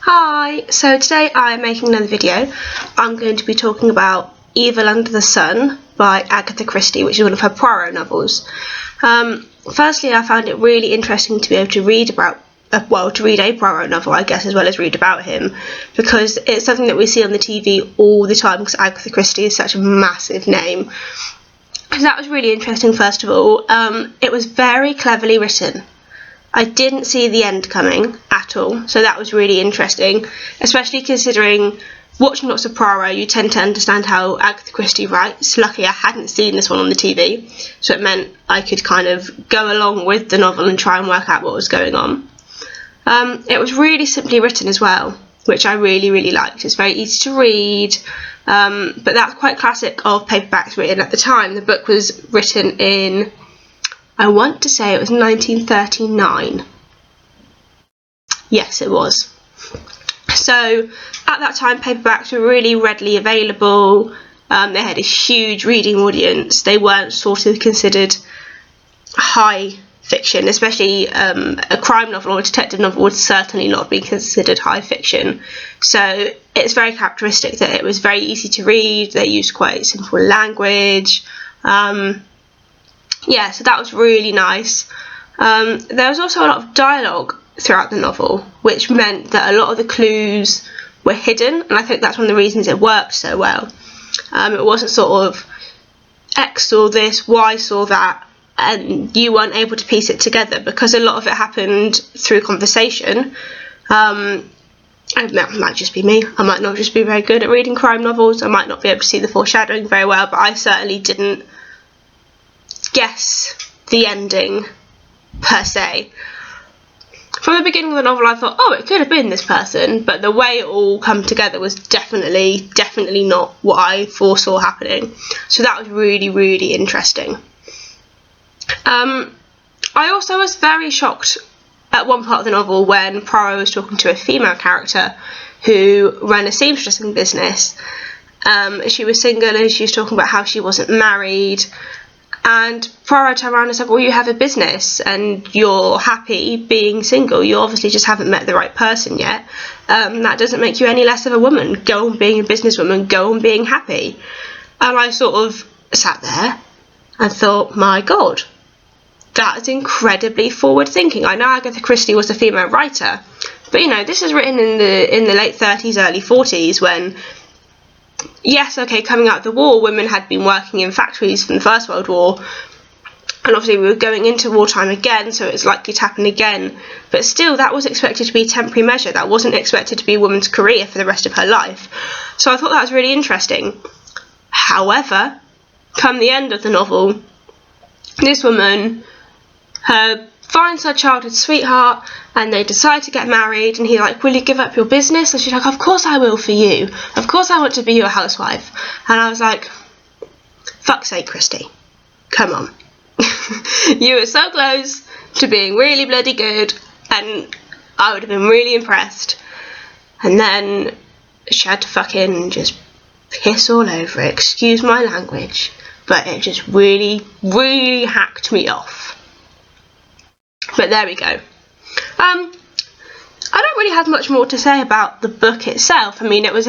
Hi, so today I am making another video. I'm going to be talking about Evil Under the Sun by Agatha Christie, which is one of her Poirot novels. Firstly, I found it really interesting to be able to read about, to read a Poirot novel, I guess, as well as read about him, because it's something that we see on the TV all the time, because Agatha Christie is such a massive name. So that was really interesting, first of all. It was very cleverly written. I didn't see the end coming at all, so that was really interesting, especially considering watching lots of Poirot, you tend to understand how Agatha Christie writes. Luckily, I hadn't seen this one on the TV, so it meant I could kind of go along with the novel and try and work out what was going on. It was really simply written as well, which I really liked. It's very easy to read, but that's quite classic of paperbacks written at the time. The book was written in, I want to say it was 1939. Yes, it was. So at that time, paperbacks were really readily available. They had a huge reading audience. They weren't sort of considered high fiction, especially a crime novel or a detective novel would certainly not be considered high fiction. So it's very characteristic that it was very easy to read. They used quite simple language. Yeah, so that was really nice. There was also a lot of dialogue throughout the novel, which meant that a lot of the clues were hidden, and I think that's one of the reasons it worked so well. It wasn't sort of X saw this, Y saw that, and you weren't able to piece it together, because a lot of it happened through conversation. That might just be me. I might not just be very good at reading crime novels. I might not be able to see the foreshadowing very well, but I certainly didn't guess the ending per se. From the beginning of the novel I thought, oh, it could have been this person, but the way it all come together was definitely not what I foresaw happening. So that was really interesting. I also was very shocked at one part of the novel when Poirot was talking to a female character who ran a seamstressing business. She was single and she was talking about how she wasn't married. And Poirot turned around and said, well, you have a business and you're happy being single. You obviously just haven't met the right person yet. That doesn't make you any less of a woman. Go on being a businesswoman. Go on being happy. And I sort of sat there and thought, my God, that is incredibly forward thinking. I know Agatha Christie was a female writer, but you know, this is written in the late 30s, early 40s when, yes, okay, coming out of the war, women had been working in factories from the First World War, and obviously we were going into wartime again, so it's likely to happen again, but still that was expected to be a temporary measure. That wasn't expected to be a woman's career for the rest of her life. So I thought that was really interesting. However, come the end of the novel, this woman finds her childhood sweetheart and they decide to get married, and he's like, will you give up your business? And she's like, of course I will for you. Of course I want to be your housewife. And I was like, fuck's sake, Christie. Come on. You were so close to being really bloody good and I would have been really impressed. And then she had to fucking just piss all over it. Excuse my language. But it just really hacked me off. But there we go. I don't really have much more to say about the book itself. I mean, it's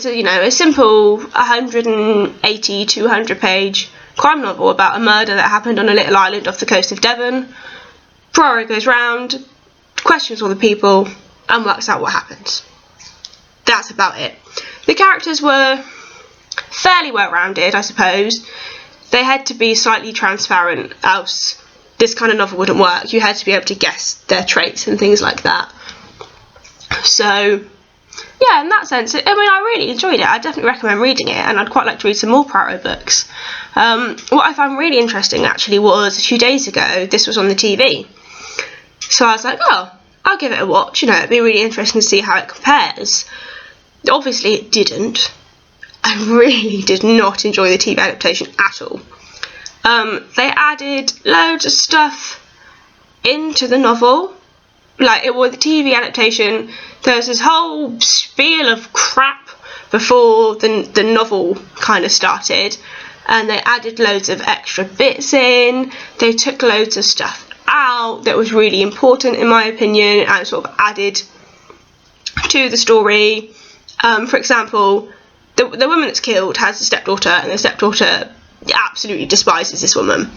a simple 180, 200 page crime novel about a murder that happened on a little island off the coast of Devon. Poirot goes round, questions all the people, and works out what happens. That's about it. The characters were fairly well rounded, I suppose. They had to be slightly transparent, else this kind of novel wouldn't work. You had to be able to guess their traits and things like that. So, yeah, in that sense, I really enjoyed it. I definitely recommend reading it, and I'd quite like to read some more Poirot books. What I found really interesting, actually, was a few days ago, this was on the TV. So I was like, oh, I'll give it a watch. You know, it'd be really interesting to see how it compares. Obviously, it didn't. I really did not enjoy the TV adaptation at all. They added loads of stuff into the novel. Like, it was the TV adaptation, there was this whole spiel of crap before the novel kind of started, and they added loads of extra bits in. They took loads of stuff out that was really important in my opinion, and sort of added to the story. For example, the woman that's killed has a stepdaughter, and the stepdaughter absolutely despises this woman.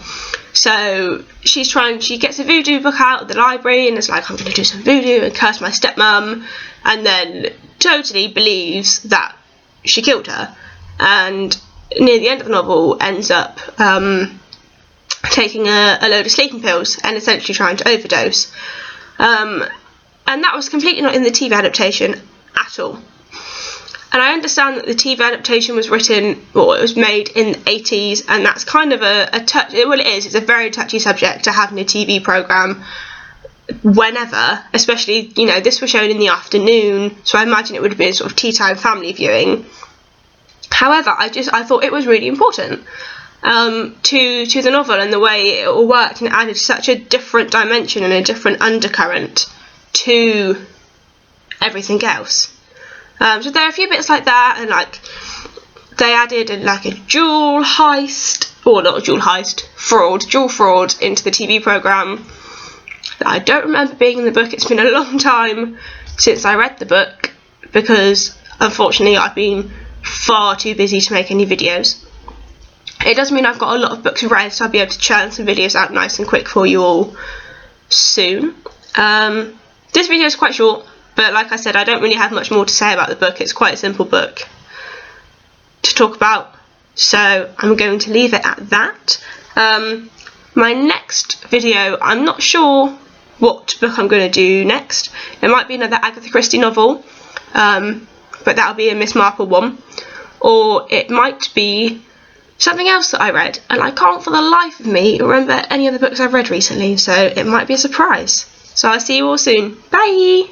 So she gets a voodoo book out of the library and is like, I'm going to do some voodoo and curse my stepmom, and then totally believes that she killed her, and near the end of the novel ends up taking a load of sleeping pills and essentially trying to overdose. And that was completely not in the TV adaptation at all. And I understand that the TV adaptation was written, or it was made in the 80s, and that's kind of it's a very touchy subject to have in a TV programme whenever, especially, this was shown in the afternoon, so I imagine it would have been sort of tea time family viewing. However, I thought it was really important to the novel and the way it all worked, and it added such a different dimension and a different undercurrent to everything else. So there are a few bits like that, and they added a jewel fraud into the TV programme that I don't remember being in the book. It's been a long time since I read the book, because unfortunately I've been far too busy to make any videos. It does mean I've got a lot of books read, so I'll be able to churn some videos out nice and quick for you all soon. This video is quite short, but like I said, I don't really have much more to say about the book. It's quite a simple book to talk about, so I'm going to leave it at that. My next video, I'm not sure what book I'm going to do next. It might be another Agatha Christie novel, but that'll be a Miss Marple one, or it might be something else that I read, and I can't for the life of me remember any of the books I've read recently, so it might be a surprise. So I'll see you all soon. Bye!